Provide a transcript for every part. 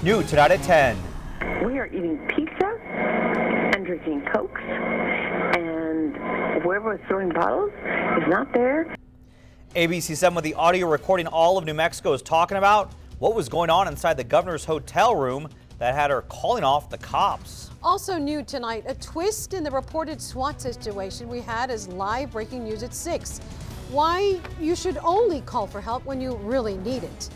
New tonight at 10. We are eating pizza and drinking Cokes, and whoever was throwing bottles is not there. ABC 7 with the audio recording all of New Mexico is talking about what was going on inside the governor's hotel room that had her calling off the cops. Also new tonight, a twist in the reported SWAT situation we had as live breaking news at 6. Why you should only call for help when you really need it.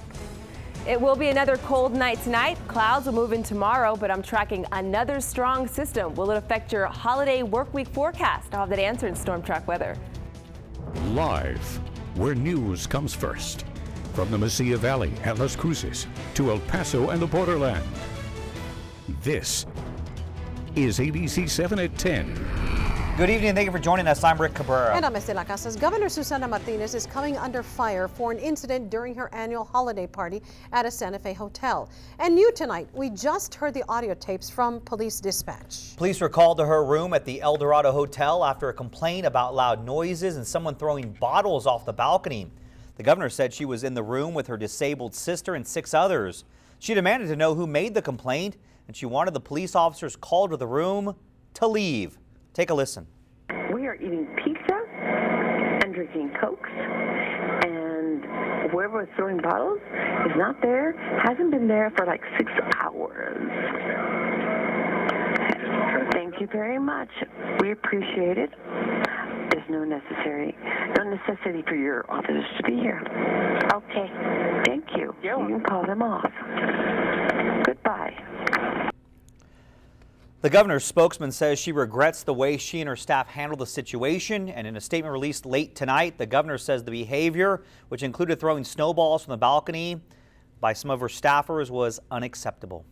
It will be another cold night tonight. Clouds will move in tomorrow, but I'm tracking another strong system. Will it affect your holiday work week forecast? I'll have that answer in Storm Track weather. Live, where news comes first. From the Mesilla Valley at Las Cruces to El Paso and the borderland. This is ABC 7 at 10. Good evening and thank you for joining us. I'm Rick Cabrera. And I'm Estela Casas. Governor Susana Martinez is coming under fire for an incident during her annual holiday party at a Santa Fe hotel. And new tonight, we just heard the audio tapes from police dispatch. Police were called to her room at the El Dorado Hotel after a complaint about loud noises and someone throwing bottles off the balcony. The governor said she was in the room with her disabled sister and 6 others. She demanded to know who made the complaint, and she wanted the police officers called to the room to leave. Take a listen. We are eating pizza and drinking Cokes, and whoever was throwing bottles is not there, hasn't been there for like 6 hours. Thank you very much. We appreciate it. There's no necessity for your officers to be here. Okay. Thank you. You can call them off. Goodbye. The governor's spokesman says she regrets the way she and her staff handled the situation, and in a statement released late tonight, the governor says the behavior, which included throwing snowballs from the balcony by some of her staffers, was unacceptable.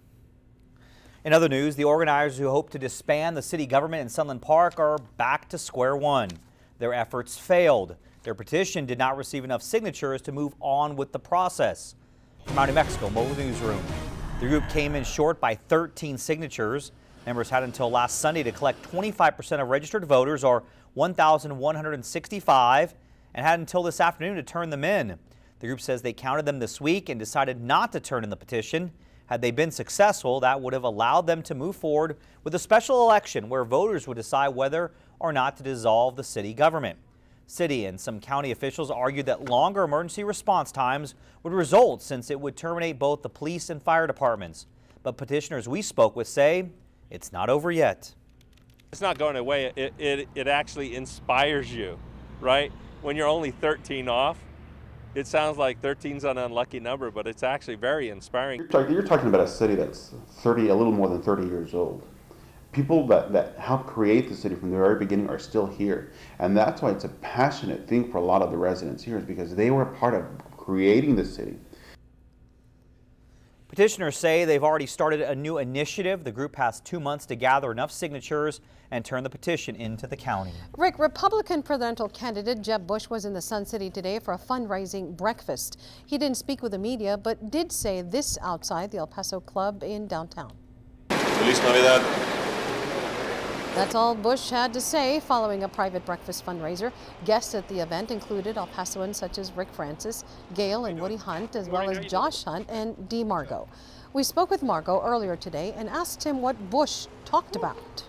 In other news, the organizers who hope to disband the city government in Sunland Park are back to square one. Their efforts failed. Their petition did not receive enough signatures to move on with the process. From our New Mexico Mobile Newsroom, the group came in short by 13 signatures. Members had until last Sunday to collect 25% of registered voters, or 1,165, and had until this afternoon to turn them in. The group says they counted them this week and decided not to turn in the petition. Had they been successful, that would have allowed them to move forward with a special election where voters would decide whether or not to dissolve the city government. City and some county officials argued that longer emergency response times would result, since it would terminate both the police and fire departments. But petitioners we spoke with say it's not over yet. It's not going away. It actually inspires you, right? When you're only 13 off, it sounds like 13's an unlucky number, but it's actually very inspiring. You're talking about a city that's a little more than 30 years old. People that helped create the city from the very beginning are still here. And that's why it's a passionate thing for a lot of the residents here, is because they were part of creating the city. Petitioners say they've already started a new initiative. The group has 2 months to gather enough signatures and turn the petition into the county. Rick, Republican presidential candidate Jeb Bush was in the Sun City today for a fundraising breakfast. He didn't speak with the media, but did say this outside the El Paso Club in downtown. Feliz Navidad. That's all Bush had to say following a private breakfast fundraiser. Guests at the event included El Pasoans such as Rick Francis, Gail and Woody Hunt, as well as Josh Hunt and Dee Margo. We spoke with Margo earlier today and asked him what Bush talked about.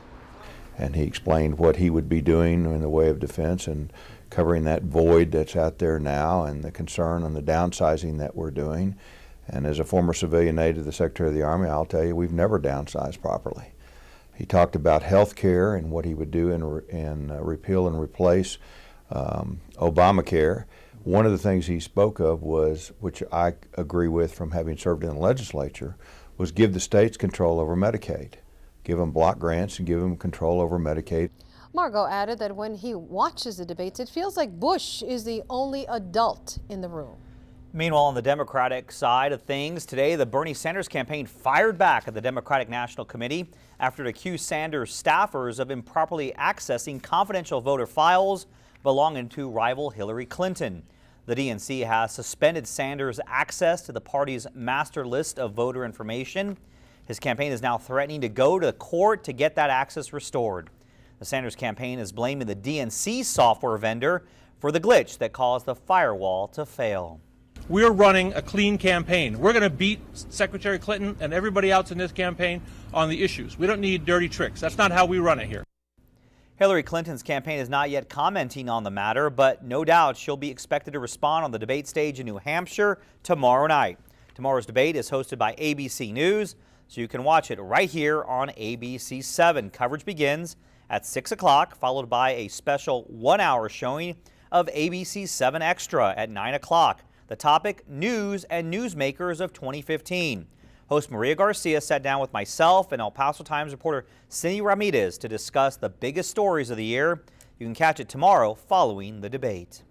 And he explained what he would be doing in the way of defense and covering that void that's out there now, and the concern on the downsizing that we're doing. And as a former civilian aide to the Secretary of the Army, I'll tell you, we've never downsized properly. He talked about health care and what he would do in repeal and replace Obamacare. One of the things he spoke of was, which I agree with from having served in the legislature, was give the states control over Medicaid. Give them block grants and give them control over Medicaid. Margo added that when he watches the debates, it feels like Bush is the only adult in the room. Meanwhile, on the Democratic side of things, today the Bernie Sanders campaign fired back at the Democratic National Committee after it accused Sanders staffers of improperly accessing confidential voter files belonging to rival Hillary Clinton. The DNC has suspended Sanders' access to the party's master list of voter information. His campaign is now threatening to go to court to get that access restored. The Sanders campaign is blaming the DNC software vendor for the glitch that caused the firewall to fail. we're running a clean campaign. We're going to beat Secretary Clinton and everybody else in this campaign on the issues. We don't need dirty tricks. That's not how we run it here. Hillary Clinton's campaign is not yet commenting on the matter, but no doubt she'll be expected to respond on the debate stage in New Hampshire tomorrow night. Tomorrow's debate is hosted by ABC News, so you can watch it right here on ABC 7. Coverage begins at 6 o'clock, followed by a special 1-hour showing of ABC 7 Extra at 9 o'clock. The topic, news and newsmakers of 2015. Host Maria Garcia sat down with myself and El Paso Times reporter Cindy Ramirez to discuss the biggest stories of the year. You can catch it tomorrow following the debate.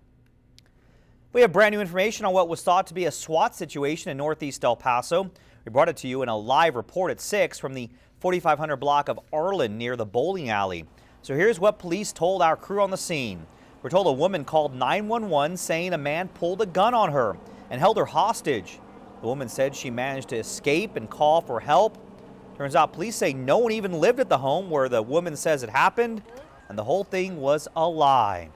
We have brand new information on what was thought to be a SWAT situation in northeast El Paso. We brought it to you in a live report at 6 from the 4500 block of Arlen near the bowling alley. So here's what police told our crew on the scene. We're told a woman called 911 saying a man pulled a gun on her and held her hostage. The woman said she managed to escape and call for help. Turns out police say no one even lived at the home where the woman says it happened, and the whole thing was a lie.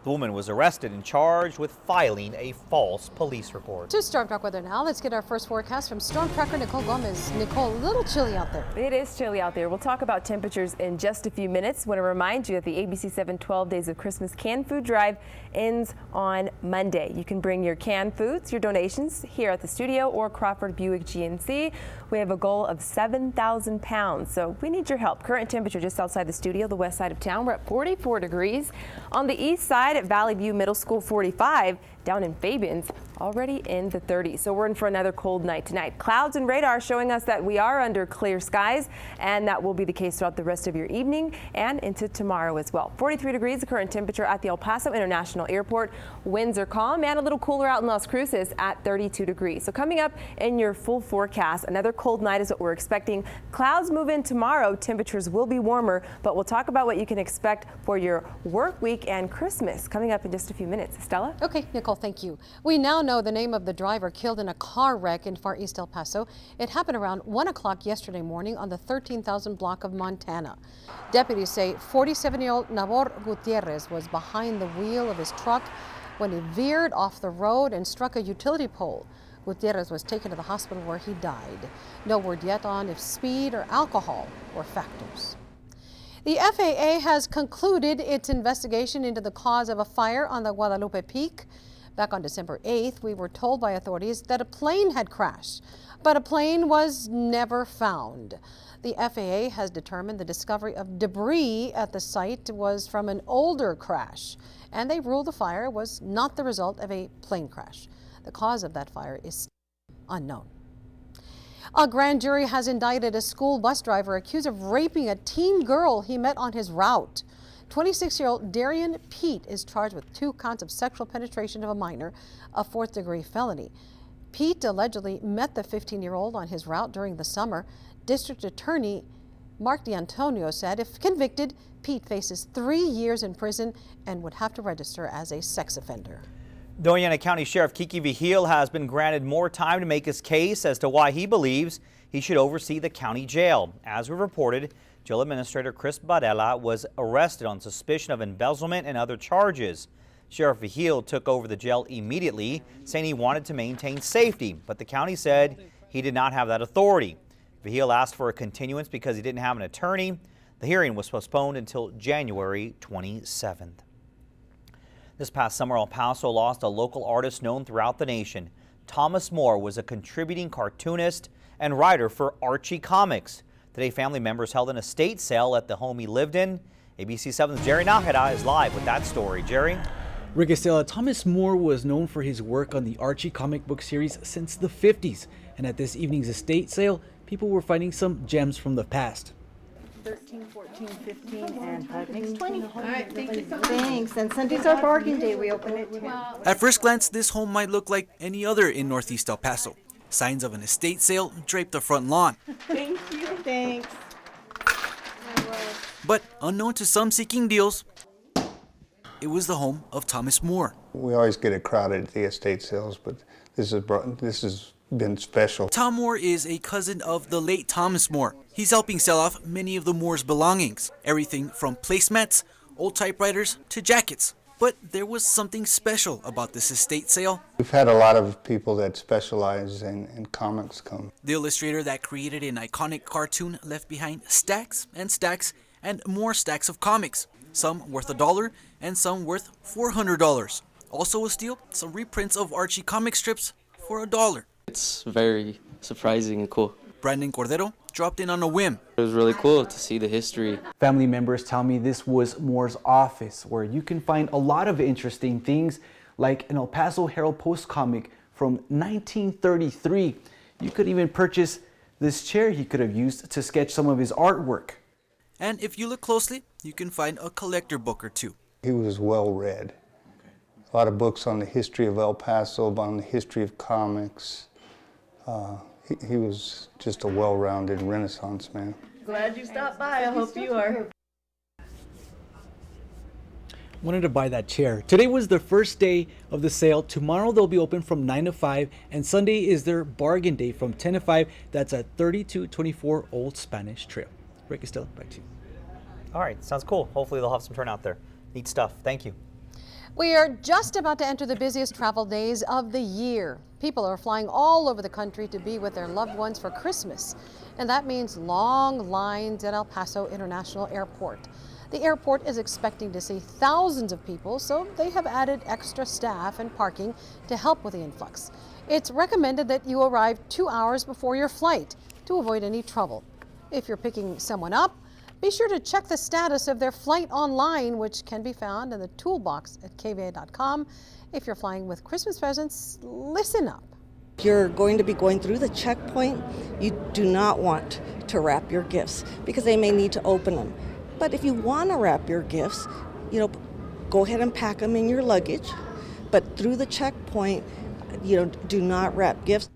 The woman was arrested and charged with filing a false police report. To Storm Track weather now, let's get our first forecast from Storm Tracker Nicole Gomez. Nicole, a little chilly out there. It is chilly out there. We'll talk about temperatures in just a few minutes. Want to remind you that the ABC 7 12 Days of Christmas Canned Food Drive ends on Monday. You can bring your canned foods, your donations here at the studio or Crawford Buick GNC. We have a goal of 7,000 pounds, so we need your help. Current temperature just outside the studio, the west side of town, we're at 44 degrees. On the east side at Valley View Middle School, 45. Down in Fabians, already in the 30s. So we're in for another cold night tonight. Clouds and radar showing us that we are under clear skies, and that will be the case throughout the rest of your evening and into tomorrow as well. 43 degrees, the current temperature at the El Paso International Airport. Winds are calm and a little cooler out in Las Cruces at 32 degrees. So coming up in your full forecast, another cold night is what we're expecting. Clouds move in tomorrow. Temperatures will be warmer, but we'll talk about what you can expect for your work week and Christmas coming up in just a few minutes. Stella? Okay, Nicole, thank you. We now know the name of the driver killed in a car wreck in Far East El Paso. It happened around 1 o'clock yesterday morning on the 13,000 block of Montana. Deputies say 47-year-old Nabor Gutierrez was behind the wheel of his truck when he veered off the road and struck a utility pole. Gutierrez was taken to the hospital where he died. No word yet on if speed or alcohol were factors. The FAA has concluded its investigation into the cause of a fire on the Guadalupe Peak. Back on December 8th, we were told by authorities that a plane had crashed, but a plane was never found. The FAA has determined the discovery of debris at the site was from an older crash, and they ruled the fire was not the result of a plane crash. The cause of that fire is unknown. A grand jury has indicted a school bus driver accused of raping a teen girl he met on his route. 26-year-old Darian Pete is charged with 2 counts of sexual penetration of a minor, a 4th-degree felony. Pete allegedly met the 15-year-old on his route during the summer. District Attorney Mark D'Antonio said if convicted, Pete faces 3 years in prison and would have to register as a sex offender. Doña Ana County Sheriff Kiki Vigil has been granted more time to make his case as to why he believes he should oversee the county jail. As we reported, Jail Administrator Chris Barella was arrested on suspicion of embezzlement and other charges. Sheriff Vigil took over the jail immediately, saying he wanted to maintain safety, but the county said he did not have that authority. Vigil asked for a continuance because he didn't have an attorney. The hearing was postponed until January 27th. This past summer, El Paso lost a local artist known throughout the nation. Thomas Moore was a contributing cartoonist and writer for Archie Comics. Today, family members held an estate sale at the home he lived in. ABC 7's Jerry Nájera is live with that story. Jerry? Rick Estela, Thomas Moore was known for his work on the Archie comic book series since the 50s. And at this evening's estate sale, people were finding some gems from the past. 13, 14, 15, and next 20. All right, thank you so much. Thanks. And Sunday's our bargain day. We open it too. At first glance, this home might look like any other in Northeast El Paso. Signs of an estate sale drape the front lawn. Thank you. Thanks. But unknown to some seeking deals, it was the home of Thomas Moore. We always get it crowded at the estate sales, but this has been special. Tom Moore is a cousin of the late Thomas Moore. He's helping sell off many of the Moore's belongings. Everything from placemats, old typewriters, to jackets. But there was something special about this estate sale. We've had a lot of people that specialize in comics come. The illustrator that created an iconic cartoon left behind stacks and stacks and more stacks of comics, some worth $1 and some worth $400. Also a steal, some reprints of Archie comic strips for $1. It's very surprising and cool. Brandon Cordero dropped in on a whim. It was really cool to see the history. Family members tell me this was Moore's office, where you can find a lot of interesting things, like an El Paso Herald-Post comic from 1933. You could even purchase this chair he could have used to sketch some of his artwork. And if you look closely, you can find a collector book or two. He was well read. A lot of books on the history of El Paso, on the history of comics. He was just a well-rounded Renaissance man. Glad you stopped by. I hope you are. Wanted to buy that chair. Today was the first day of the sale. Tomorrow they'll be open from 9 to 5, and Sunday is their bargain day from 10 to 5. That's at 3224 Old Spanish Trail. Rick Estella, back to you. All right, sounds cool. Hopefully they'll have some turnout there. Neat stuff. Thank you. We are just about to enter the busiest travel days of the year. People are flying all over the country to be with their loved ones for Christmas, and that means long lines at El Paso International Airport. The airport is expecting to see thousands of people, so they have added extra staff and parking to help with the influx. It's recommended that you arrive 2 hours before your flight to avoid any trouble. If you're picking someone up, be sure to check the status of their flight online, which can be found in the toolbox at kva.com. If you're flying with Christmas presents, listen up. If you're going to be going through the checkpoint, you do not want to wrap your gifts because they may need to open them. But if you want to wrap your gifts, go ahead and pack them in your luggage. But through the checkpoint, do not wrap gifts.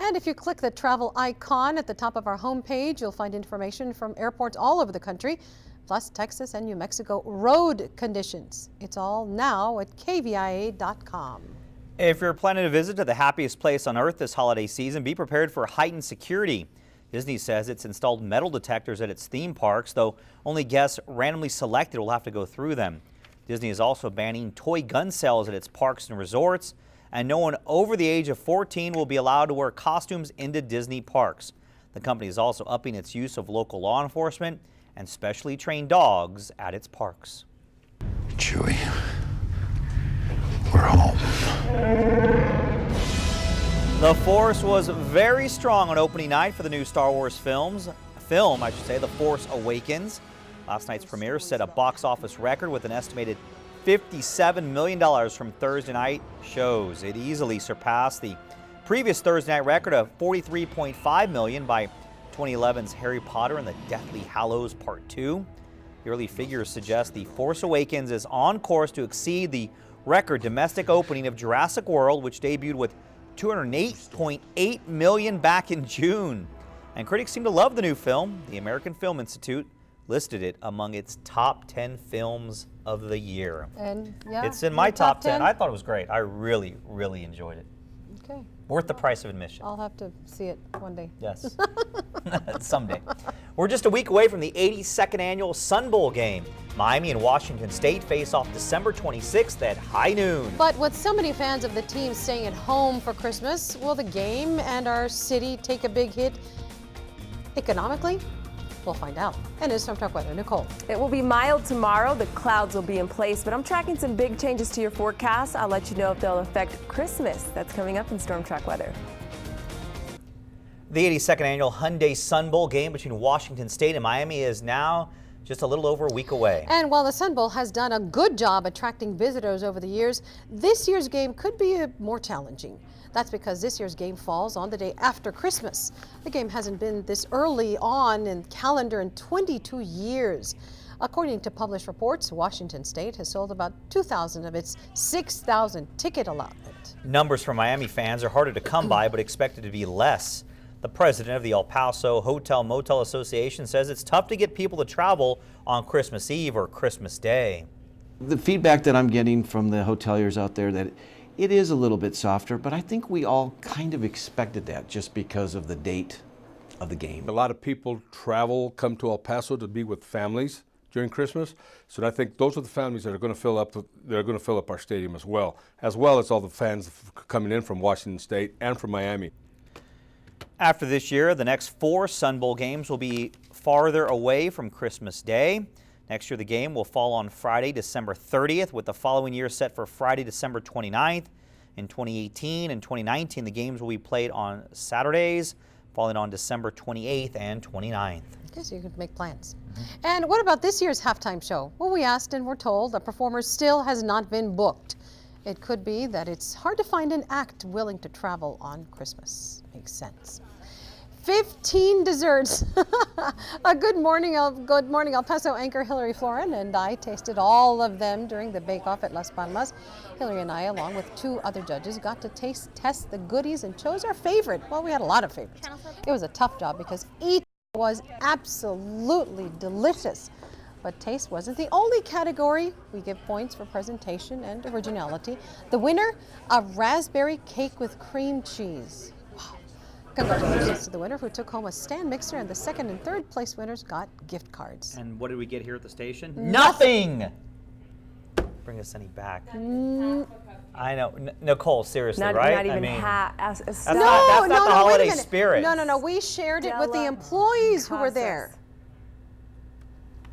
And if you click the travel icon at the top of our homepage, you'll find information from airports all over the country, plus Texas and New Mexico road conditions. It's all now at kvia.com. If you're planning a visit to the happiest place on earth this holiday season, be prepared for heightened security. Disney says it's installed metal detectors at its theme parks, though only guests randomly selected will have to go through them. Disney is also banning toy gun sales at its parks and resorts, and no one over the age of 14 will be allowed to wear costumes into Disney parks. The company is also upping its use of local law enforcement and specially trained dogs at its parks. Chewie, we're home. The Force was very strong on opening night for the new Star Wars film, The Force Awakens. Last night's premiere set a box office record with an estimated $57 million from Thursday night shows. It easily surpassed the previous Thursday night record of $43.5 million by 2011's Harry Potter and the Deathly Hallows Part 2. The early figures suggest The Force Awakens is on course to exceed the record domestic opening of Jurassic World, which debuted with $208.8 million back in June. And critics seem to love the new film. The American Film Institute listed it among its top 10 films of the year. And yeah, it's in my top 10. I thought it was great. I really, really enjoyed it. Okay. Worth the price of admission. I'll have to see it one day. Yes. Someday. We're just a week away from the 82nd annual Sun Bowl game. Miami and Washington State face off December 26th at high noon. But with so many fans of the team staying at home for Christmas, will the game and our city take a big hit economically? We'll find out. And it's Storm Track weather. Nicole. It will be mild tomorrow. The clouds will be in place, but I'm tracking some big changes to your forecast. I'll let you know if they'll affect Christmas. That's coming up in Storm Track weather. The 82nd annual Hyundai Sun Bowl game between Washington State and Miami is now just a little over a week away. And while the Sun Bowl has done a good job attracting visitors over the years, this year's game could be more challenging. That's because this year's game falls on the day after Christmas. The game hasn't been this early on in calendar in 22 years. According to published reports, Washington State has sold about 2,000 of its 6,000 ticket allotment. Numbers for Miami fans are harder to come by, but expected to be less. The president of the El Paso Hotel Motel Association says it's tough to get people to travel on Christmas Eve or Christmas Day. The feedback that I'm getting from the hoteliers out there that it is a little bit softer, but I think we all kind of expected that just because of the date of the game. A lot of people come to El Paso to be with families, during Christmas. So I think those are the families that are going to fill up our stadium as well as all the fans coming in from Washington State and from Miami. After this year, the next 4 Sun Bowl games will be farther away from Christmas Day. Next year, the game will fall on Friday, December 30th, with the following year set for Friday, December 29th. In 2018 and 2019, the games will be played on Saturdays, falling on December 28th and 29th. Okay, so you can make plans. And what about this year's halftime show? Well, we asked and we're told the performer still has not been booked. It could be that it's hard to find an act willing to travel on Christmas. Makes sense. 15 desserts. Good morning, El Paso anchor Hillary Florin and I tasted all of them during the bake-off at Las Palmas. Hillary and I, along with 2 other judges, got to test the goodies and chose our favorite. Well, we had a lot of favorites. It was a tough job because each was absolutely delicious. But taste wasn't the only category. We give points for presentation and originality. The winner, a raspberry cake with cream cheese. Congratulations to the winner who took home a stand mixer, and the 2nd and 3rd place winners got gift cards. And what did we get here at the station? Nothing! Bring us any back. I know. Nicole, seriously, right? Not even that's no, not the holiday spirit. No. We shared it with the employees who were there.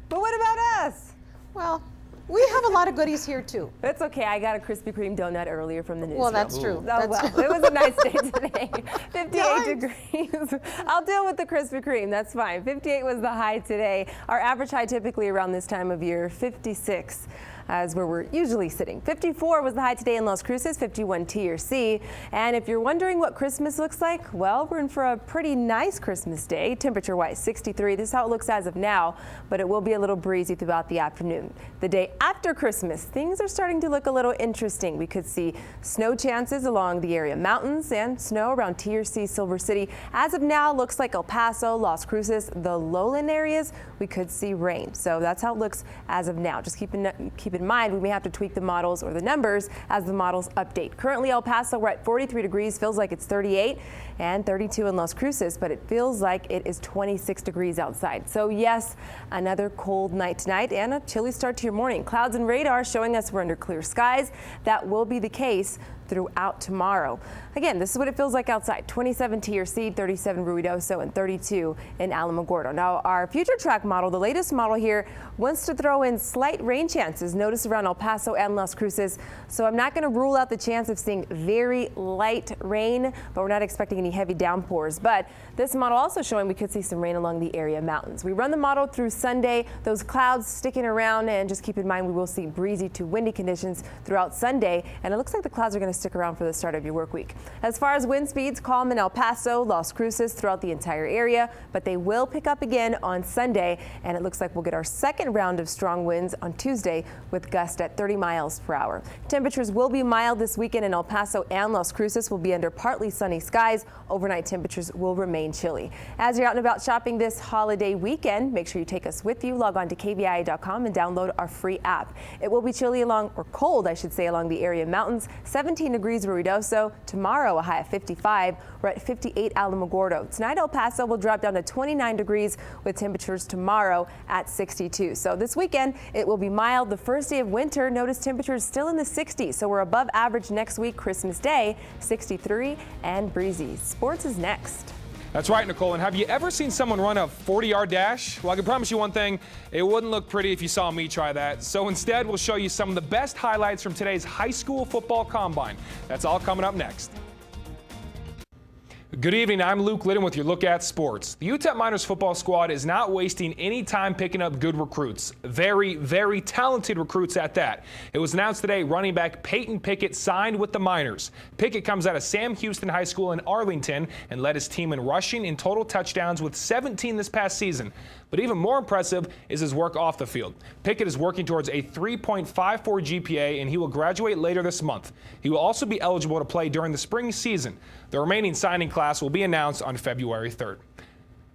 But what about us? Well, we have a lot of goodies here too. It's okay. I got a Krispy Kreme donut earlier from the newsroom. Well, that's true. It was a nice day today. 58 degrees. I'll deal with the Krispy Kreme. That's fine. 58 was the high today. Our average high typically around this time of year, 56. As where we're usually sitting. 54 was the high today in Las Cruces, 51 TRC. And if you're wondering what Christmas looks like, well, we're in for a pretty nice Christmas day. Temperature-wise, 63. This is how it looks as of now, but it will be a little breezy throughout the afternoon. The day after Christmas, things are starting to look a little interesting. We could see snow chances along the area mountains and snow around TRC, Silver City. As of now, looks like El Paso, Las Cruces, the lowland areas, we could see rain. So that's how it looks as of now. Just keep in mind, we may have to tweak the models or the numbers as the models update. Currently, El Paso, we're at 43 degrees, feels like it's 38, and 32 in Las Cruces, but it feels like it is 26 degrees outside. So yes, another cold night tonight and a chilly start to your morning. Clouds and radar showing us we're under clear skies. That will be the case throughout tomorrow. Again, this is what it feels like outside. 27 TRC, 37 Ruidoso, and 32 in Alamogordo. Now, our future track model, the latest model here, wants to throw in slight rain chances. Notice around El Paso and Las Cruces. So I'm not going to rule out the chance of seeing very light rain, but we're not expecting any heavy downpours. But this model also showing we could see some rain along the area mountains. We run the model through Sunday, those clouds sticking around, and just keep in mind we will see breezy to windy conditions throughout Sunday, and it looks like the clouds are going to stick around for the start of your work week. As far as wind speeds, calm in El Paso, Las Cruces, throughout the entire area, but they will pick up again on Sunday, and it looks like we'll get our second round of strong winds on Tuesday with gusts at 30 miles per hour. Temperatures will be mild this weekend in El Paso and Las Cruces. Will be under partly sunny skies. Overnight temperatures will remain chilly. As you're out and about shopping this holiday weekend, make sure you take us with you. Log on to KVIA.com and download our free app. It will be chilly cold, I should say, along the area mountains. 17 degrees Ruidoso. Tomorrow, a high of 55. We're at 58 Alamogordo. Tonight, El Paso will drop down to 29 degrees with temperatures tomorrow at 62. So this weekend, it will be mild. The first day of winter, notice temperatures still in the 60s. So we're above average next week, Christmas Day, 63 and breezy. Sports is next. That's right, Nicole. And have you ever seen someone run a 40-yard dash? Well, I can promise you one thing, it wouldn't look pretty if you saw me try that. So instead, we'll show you some of the best highlights from today's high school football combine. That's all coming up next. Good evening, I'm Luke Liddon with your look at sports. The UTEP Miners football squad is not wasting any time picking up good recruits. Very, very talented recruits at that. It was announced today running back Peyton Pickett signed with the Miners. Pickett comes out of Sam Houston High School in Arlington and led his team in rushing and total touchdowns with 17 this past season. But even more impressive is his work off the field. Pickett is working towards a 3.54 GPA and he will graduate later this month. He will also be eligible to play during the spring season. The remaining signing class will be announced on February 3rd.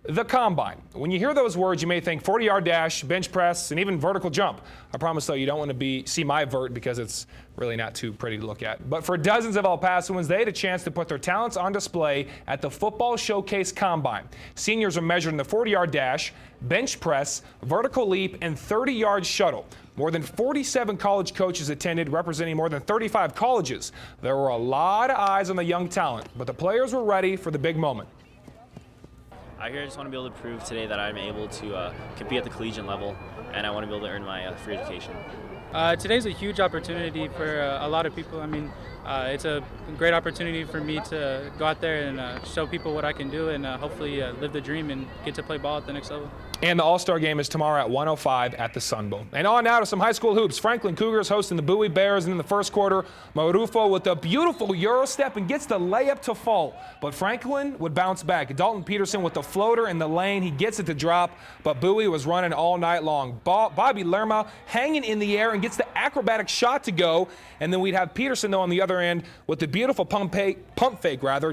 The Combine. When you hear those words, you may think 40-yard dash, bench press, and even vertical jump. I promise, though, you don't want to see my vert because it's really not too pretty to look at. But for dozens of El Pasoans, they had a chance to put their talents on display at the Football Showcase Combine. Seniors are measured in the 40-yard dash, bench press, vertical leap, and 30-yard shuttle. More than 47 college coaches attended, representing more than 35 colleges. There were a lot of eyes on the young talent, but the players were ready for the big moment. I just want to be able to prove today that I'm able to compete at the collegiate level, and I want to be able to earn my free education. Today's a huge opportunity for a lot of people. I mean, it's a great opportunity for me to go out there and show people what I can do and hopefully live the dream and get to play ball at the next level. And the All-Star Game is tomorrow at 1:05 at the Sun Bowl. And on now to some high school hoops. Franklin Cougars hosting the Bowie Bears, and in the first quarter, Marufo with a beautiful Euro step and gets the layup to fall. But Franklin would bounce back. Dalton Peterson with the floater in the lane. He gets it to drop, but Bowie was running all night long. Bobby Lerma hanging in the air and gets the acrobatic shot to go. And then we'd have Peterson, though, on the other end with the beautiful pump fake,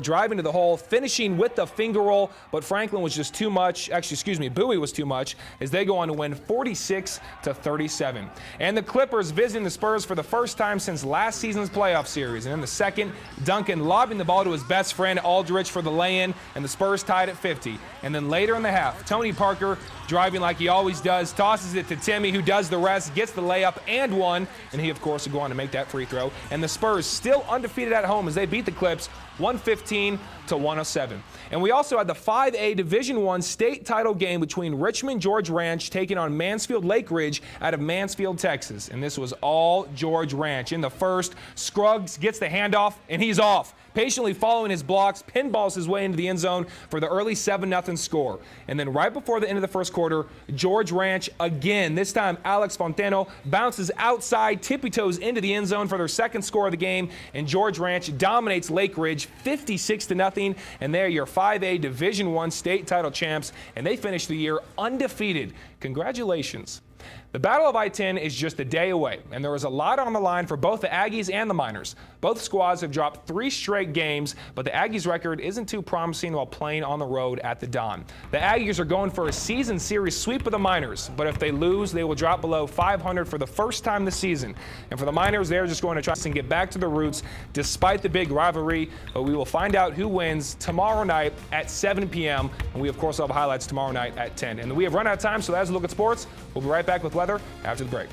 driving to the hole, finishing with the finger roll. But Franklin was just too much. Actually, excuse me, Bowie was too much as they go on to win 46-37. And the Clippers visiting the Spurs for the first time since last season's playoff series. And in the second, Duncan lobbing the ball to his best friend Aldridge for the lay-in, and the Spurs tied at 50. And then later in the half, Tony Parker, driving like he always does, tosses it to Timmy, who does the rest, gets the layup and one, and he, of course, will go on to make that free throw. And the Spurs still undefeated at home as they beat the Clips 115-107. And we also had the 5A Division I state title game between Richmond George Ranch taking on Mansfield Lake Ridge out of Mansfield, Texas. And this was all George Ranch. In the first, Scruggs gets the handoff, and he's off. Patiently following his blocks, pinballs his way into the end zone for the early 7-0 score. And then right before the end of the first quarter, George Ranch again. This time, Alex Fonteno bounces outside, tippy-toes into the end zone for their second score of the game. And George Ranch dominates Lake Ridge 56-0. And they're your 5A Division I state title champs. And they finish the year undefeated. Congratulations. The Battle of I-10 is just a day away, and there is a lot on the line for both the Aggies and the Miners. Both squads have dropped 3 straight games, but the Aggies' record isn't too promising while playing on the road at the Don. The Aggies are going for a season series sweep of the Miners, but if they lose, they will drop below 500 for the first time this season. And for the Miners, they're just going to try and get back to the roots despite the big rivalry, but we will find out who wins tomorrow night at 7 p.m., and we, of course, will have highlights tomorrow night at 10. And we have run out of time, so that's a look at sports. We'll be right back with weather after the break.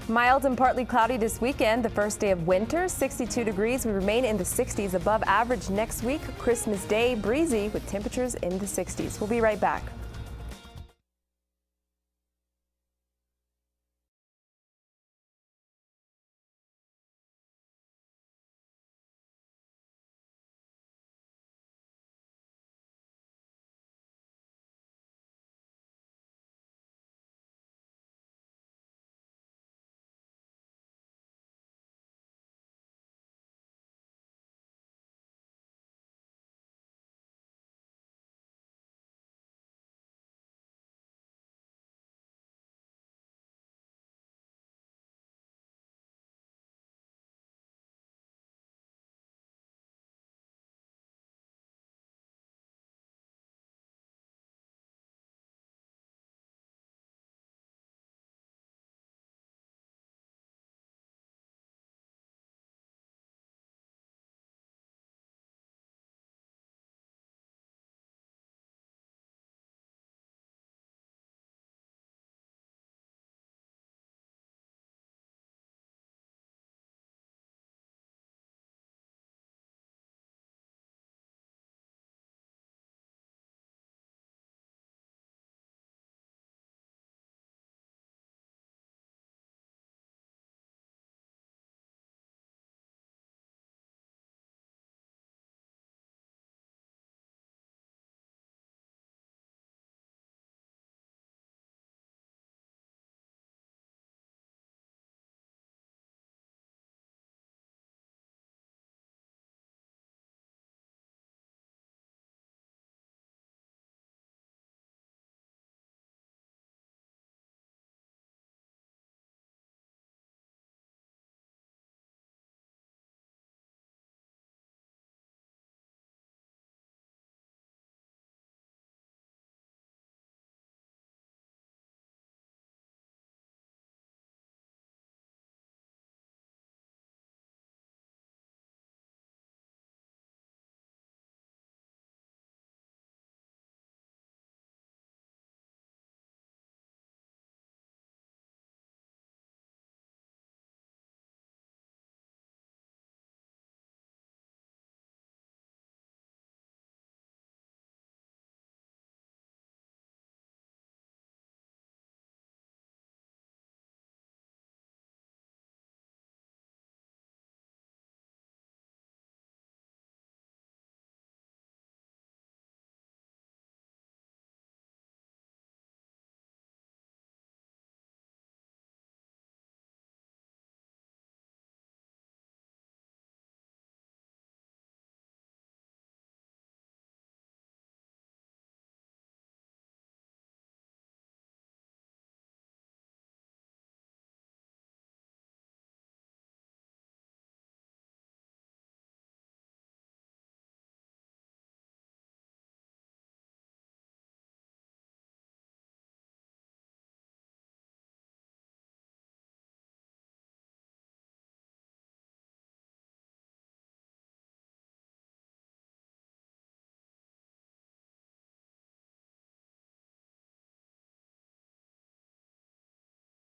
Mild and partly cloudy this weekend, the first day of winter, 62 degrees. We remain in the 60s, above average next week. Christmas Day, breezy with temperatures in the 60s. We'll be right back.